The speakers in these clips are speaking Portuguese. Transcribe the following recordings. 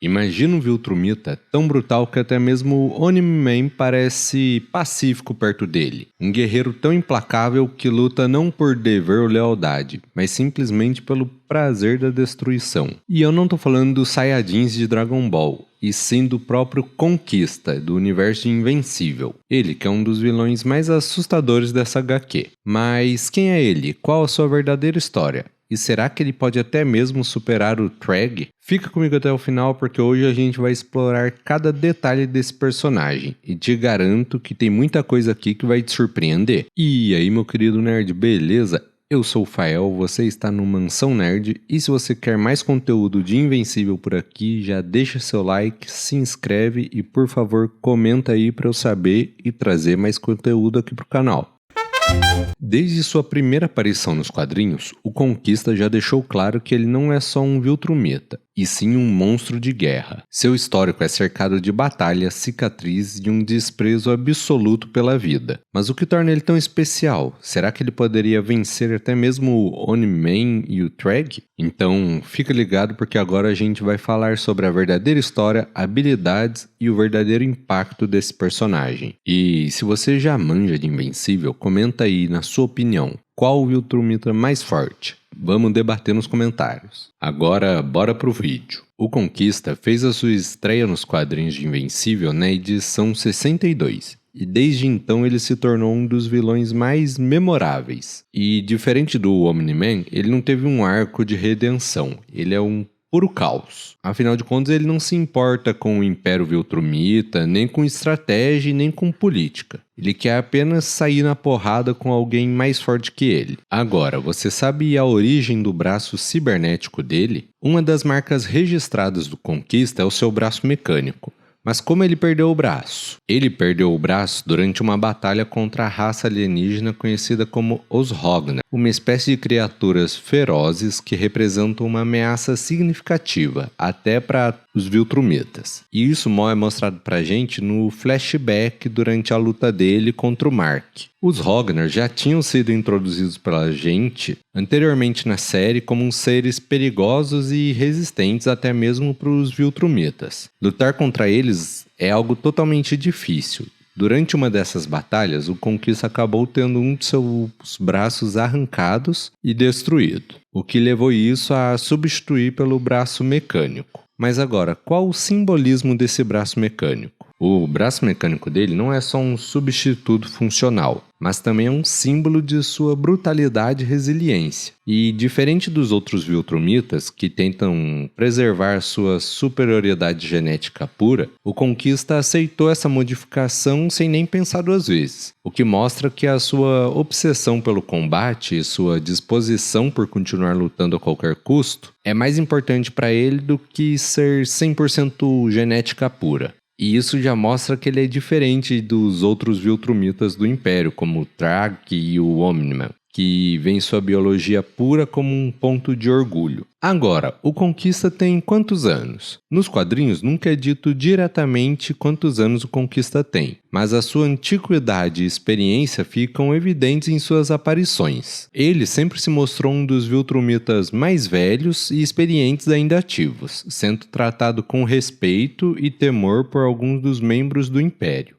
Imagina um Viltrumita tão brutal que até mesmo o Omni-Man parece pacífico perto dele. Um guerreiro tão implacável que luta não por dever ou lealdade, mas simplesmente pelo prazer da destruição. E eu não tô falando dos Saiyajins de Dragon Ball, e sim do próprio Conquista, do universo de Invencível. Ele que é um dos vilões mais assustadores dessa HQ. Mas quem é ele? Qual a sua verdadeira história? E será que ele pode até mesmo superar o Treg? Fica comigo até o final porque hoje a gente vai explorar cada detalhe desse personagem. E te garanto que tem muita coisa aqui que vai te surpreender. E aí, meu querido nerd, beleza? Eu sou o Fael, você está no Mansão Nerd. E se você quer mais conteúdo de Invencível por aqui, já deixa seu like, se inscreve e por favor comenta aí para eu saber e trazer mais conteúdo aqui pro canal. Desde sua primeira aparição nos quadrinhos, o Conquista já deixou claro que ele não é só um Viltrumita, e sim um monstro de guerra. Seu histórico é cercado de batalhas, cicatrizes e um desprezo absoluto pela vida. Mas o que torna ele tão especial? Será que ele poderia vencer até mesmo o Omni-Man e o Treg? Então fica ligado porque agora a gente vai falar sobre a verdadeira história, habilidades e o verdadeiro impacto desse personagem. E se você já manja de Invencível, comenta aí na sua opinião, qual o Viltrumita mais forte? Vamos debater nos comentários. Agora, bora pro vídeo. O Conquista fez a sua estreia nos quadrinhos de Invencível na edição 62. E desde então ele se tornou um dos vilões mais memoráveis. E diferente do Omni-Man, ele não teve um arco de redenção. Ele é um puro caos. Afinal de contas, ele não se importa com o Império Viltrumita, nem com estratégia e nem com política. Ele quer apenas sair na porrada com alguém mais forte que ele. Agora, você sabe a origem do braço cibernético dele? Uma das marcas registradas do Conquista é o seu braço mecânico. Mas como ele perdeu o braço? Ele perdeu o braço durante uma batalha contra a raça alienígena conhecida como os Rognar, uma espécie de criaturas ferozes que representam uma ameaça significativa, até para os Viltrumitas. E isso é mostrado pra gente no flashback durante a luta dele contra o Mark. Os Rognar já tinham sido introduzidos pela gente anteriormente na série como uns seres perigosos e resistentes até mesmo para os Viltrumitas. Lutar contra eles é algo totalmente difícil. Durante uma dessas batalhas, o Conquista acabou tendo um de seus braços arrancados e destruído, o que levou isso a substituir pelo braço mecânico. Mas agora, qual o simbolismo desse braço mecânico? O braço mecânico dele não é só um substituto funcional, mas também é um símbolo de sua brutalidade e resiliência. E diferente dos outros Viltrumitas, que tentam preservar sua superioridade genética pura, o Conquista aceitou essa modificação sem nem pensar duas vezes, o que mostra que a sua obsessão pelo combate e sua disposição por continuar lutando a qualquer custo é mais importante para ele do que ser 100% genética pura. E isso já mostra que ele é diferente dos outros Viltrumitas do Império, como o Trag e o Omni-Man, que veem sua biologia pura como um ponto de orgulho. Agora, o Conquista tem quantos anos? Nos quadrinhos nunca é dito diretamente quantos anos o Conquista tem, mas a sua antiguidade e experiência ficam evidentes em suas aparições. Ele sempre se mostrou um dos Viltrumitas mais velhos e experientes ainda ativos, sendo tratado com respeito e temor por alguns dos membros do Império.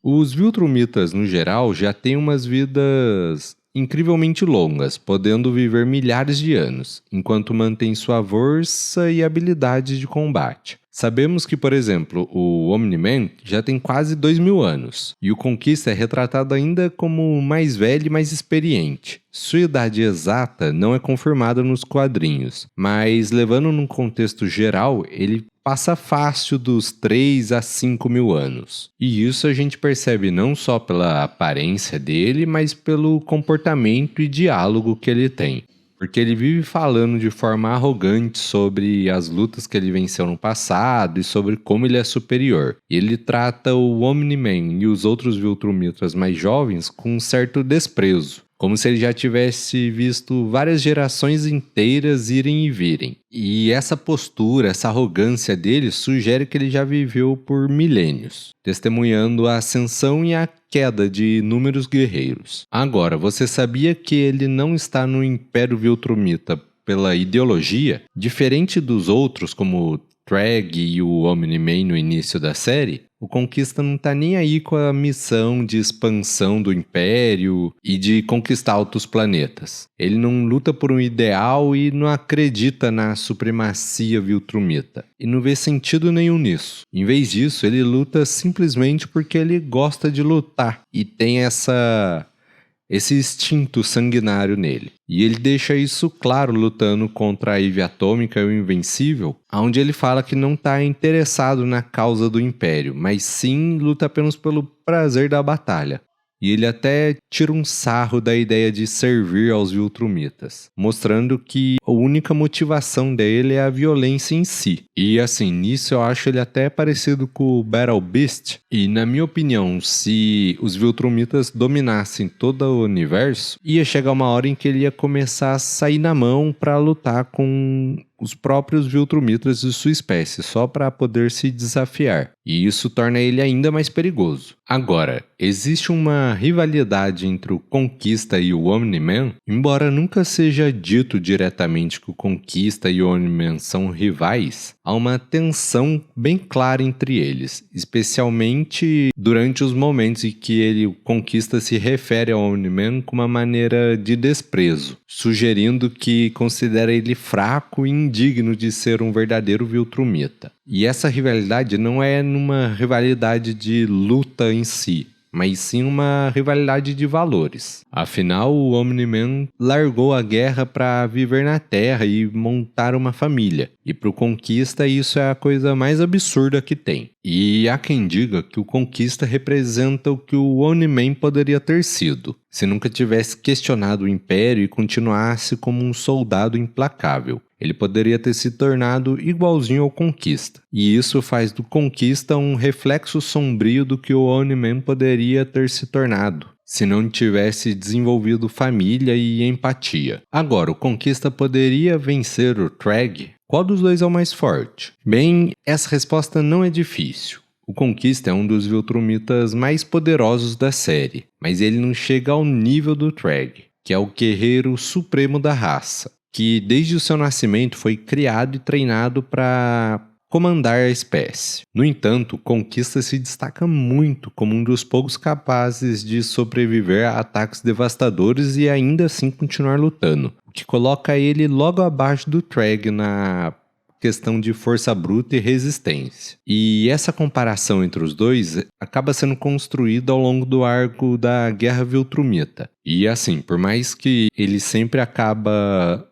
Os Viltrumitas, no geral, já têm umas vidas incrivelmente longas, podendo viver milhares de anos, enquanto mantém sua força e habilidades de combate. Sabemos que, por exemplo, o Omni-Man já tem quase 2000 anos, e o Conquista é retratado ainda como mais velho e mais experiente. Sua idade exata não é confirmada nos quadrinhos, mas levando num contexto geral, ele passa fácil dos 3 a 5 mil anos. E isso a gente percebe não só pela aparência dele, mas pelo comportamento e diálogo que ele tem. Porque ele vive falando de forma arrogante sobre as lutas que ele venceu no passado e sobre como ele é superior. E ele trata o Omni-Man e os outros Viltrumitas mais jovens com um certo desprezo, como se ele já tivesse visto várias gerações inteiras irem e virem. E essa postura, essa arrogância dele sugere que ele já viveu por milênios, testemunhando a ascensão e a queda de inúmeros guerreiros. Agora, você sabia que ele não está no Império Viltrumita pela ideologia? Diferente dos outros, como Treg e o Omni-Man no início da série, o Conquista não tá nem aí com a missão de expansão do Império e de conquistar outros planetas. Ele não luta por um ideal e não acredita na supremacia Viltrumita. E não vê sentido nenhum nisso. Em vez disso, ele luta simplesmente porque ele gosta de lutar e tem esse instinto sanguinário nele. E ele deixa isso claro lutando contra a Eve Atômica e o Invencível, onde ele fala que não está interessado na causa do Império, mas sim luta apenas pelo prazer da batalha. E ele até tira um sarro da ideia de servir aos Viltrumitas, mostrando que a única motivação dele é a violência em si. E assim, nisso eu acho ele até parecido com o Battle Beast. E na minha opinião, se os Viltrumitas dominassem todo o universo, ia chegar uma hora em que ele ia começar a sair na mão para lutar com os próprios Viltrumitas de sua espécie, só para poder se desafiar. E isso torna ele ainda mais perigoso. Agora, existe uma rivalidade entre o Conquista e o Omni-Man? Embora nunca seja dito diretamente que o Conquista e o Omni-Man são rivais, há uma tensão bem clara entre eles, especialmente durante os momentos em que o Conquista se refere ao Omni-Man com uma maneira de desprezo, sugerindo que considera ele fraco e indigno de ser um verdadeiro Viltrumita. E essa rivalidade não é numa rivalidade de luta em si, mas sim uma rivalidade de valores. Afinal, o Omni-Man largou a guerra para viver na Terra e montar uma família. E para o Conquista isso é a coisa mais absurda que tem. E há quem diga que o Conquista representa o que o Omni-Man poderia ter sido, se nunca tivesse questionado o Império e continuasse como um soldado implacável. Ele poderia ter se tornado igualzinho ao Conquista. E isso faz do Conquista um reflexo sombrio do que o Omni-Man poderia ter se tornado, se não tivesse desenvolvido família e empatia. Agora, o Conquista poderia vencer o Treg? Qual dos dois é o mais forte? Bem, essa resposta não é difícil. O Conquista é um dos Viltrumitas mais poderosos da série, mas ele não chega ao nível do Treg, que é o guerreiro supremo da raça, que desde o seu nascimento foi criado e treinado para comandar a espécie. No entanto, o Conquista se destaca muito como um dos poucos capazes de sobreviver a ataques devastadores e ainda assim continuar lutando, o que coloca ele logo abaixo do Treg na questão de força bruta e resistência. E essa comparação entre os dois acaba sendo construída ao longo do arco da Guerra Viltrumita. E assim, por mais que ele sempre acaba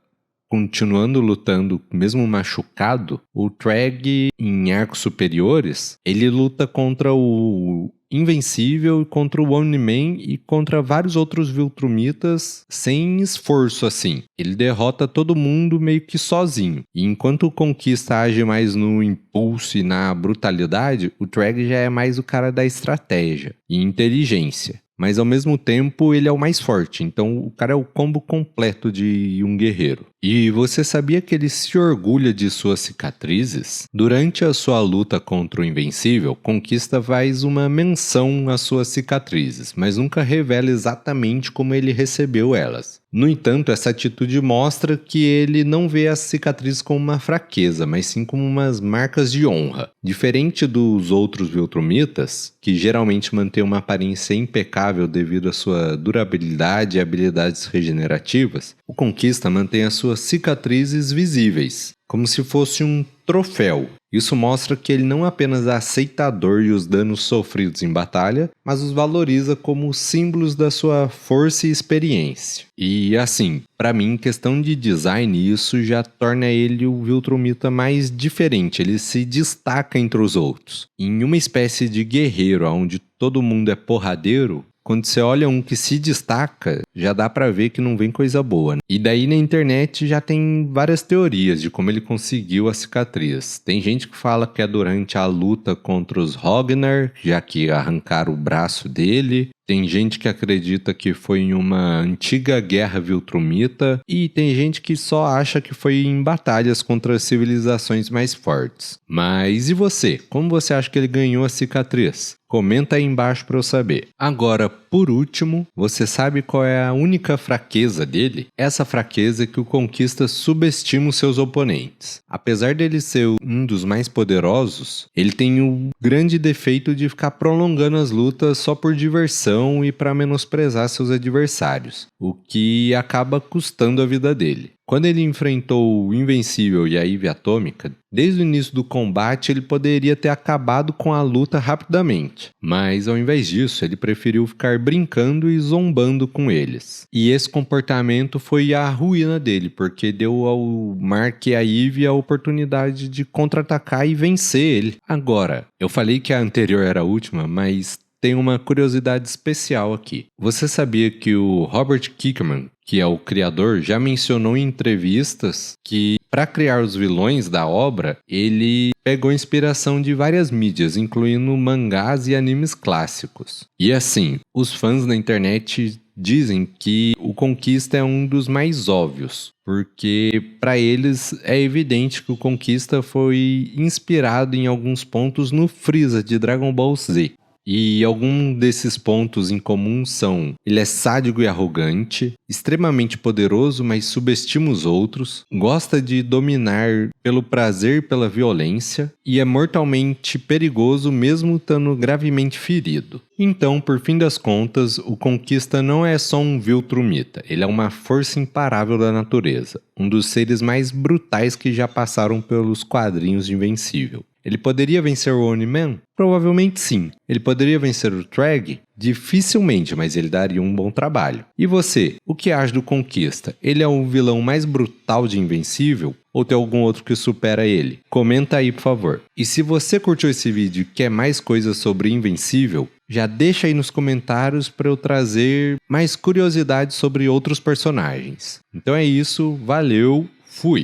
continuando lutando, mesmo machucado, o Treg, em arcos superiores, ele luta contra o Invencível, contra o Omni-Man e contra vários outros Viltrumitas sem esforço assim. Ele derrota todo mundo meio que sozinho. E enquanto o Conquista age mais no impulso e na brutalidade, o Treg já é mais o cara da estratégia e inteligência. Mas ao mesmo tempo ele é o mais forte, então o cara é o combo completo de um guerreiro. E você sabia que ele se orgulha de suas cicatrizes? Durante a sua luta contra o Invencível, Conquista faz uma menção às suas cicatrizes, mas nunca revela exatamente como ele recebeu elas. No entanto, essa atitude mostra que ele não vê as cicatrizes como uma fraqueza, mas sim como umas marcas de honra. Diferente dos outros Viltrumitas, que geralmente mantêm uma aparência impecável devido à sua durabilidade e habilidades regenerativas, o Conquista mantém as suas cicatrizes visíveis, como se fosse um troféu. Isso mostra que ele não apenas aceita a dor e os danos sofridos em batalha, mas os valoriza como símbolos da sua força e experiência. E assim, para mim, em questão de design, isso já torna ele o Viltrumita mais diferente, ele se destaca entre os outros. Em uma espécie de guerreiro onde todo mundo é porradeiro, quando você olha um que se destaca, já dá pra ver que não vem coisa boa, né? E daí na internet já tem várias teorias de como ele conseguiu a cicatriz. Tem gente que fala que é durante a luta contra os Rognar, já que arrancaram o braço dele. Tem gente que acredita que foi em uma antiga guerra viltrumita e tem gente que só acha que foi em batalhas contra civilizações mais fortes. Mas e você? Como você acha que ele ganhou a cicatriz? Comenta aí embaixo para eu saber. Agora, por último, você sabe qual é a única fraqueza dele? Essa fraqueza é que o Conquista subestima os seus oponentes. Apesar dele ser um dos mais poderosos, ele tem o grande defeito de ficar prolongando as lutas só por diversão e para menosprezar seus adversários, o que acaba custando a vida dele. Quando ele enfrentou o Invencível e a Ivy Atômica, desde o início do combate ele poderia ter acabado com a luta rapidamente, mas ao invés disso ele preferiu ficar brincando e zombando com eles. E esse comportamento foi a ruína dele, porque deu ao Mark e a Ivy a oportunidade de contra-atacar e vencer ele. Agora, eu falei que a anterior era a última, mas tem uma curiosidade especial aqui. Você sabia que o Robert Kirkman, que é o criador, já mencionou em entrevistas que para criar os vilões da obra, ele pegou inspiração de várias mídias, incluindo mangás e animes clássicos. E assim, os fãs na internet dizem que o Conquista é um dos mais óbvios, porque para eles é evidente que o Conquista foi inspirado em alguns pontos no Freeza de Dragon Ball Z. E alguns desses pontos em comum são: ele é sádico e arrogante, extremamente poderoso, mas subestima os outros, gosta de dominar pelo prazer e pela violência, e é mortalmente perigoso mesmo estando gravemente ferido. Então, por fim das contas, o Conquista não é só um viltrumita, ele é uma força imparável da natureza, um dos seres mais brutais que já passaram pelos quadrinhos de Invencível. Ele poderia vencer o Oni-Man? Provavelmente sim. Ele poderia vencer o Trag? Dificilmente, mas ele daria um bom trabalho. E você, o que acha do Conquista? Ele é o vilão mais brutal de Invencível? Ou tem algum outro que supera ele? Comenta aí, por favor. E se você curtiu esse vídeo e quer mais coisas sobre Invencível, já deixa aí nos comentários para eu trazer mais curiosidades sobre outros personagens. Então é isso, valeu, fui!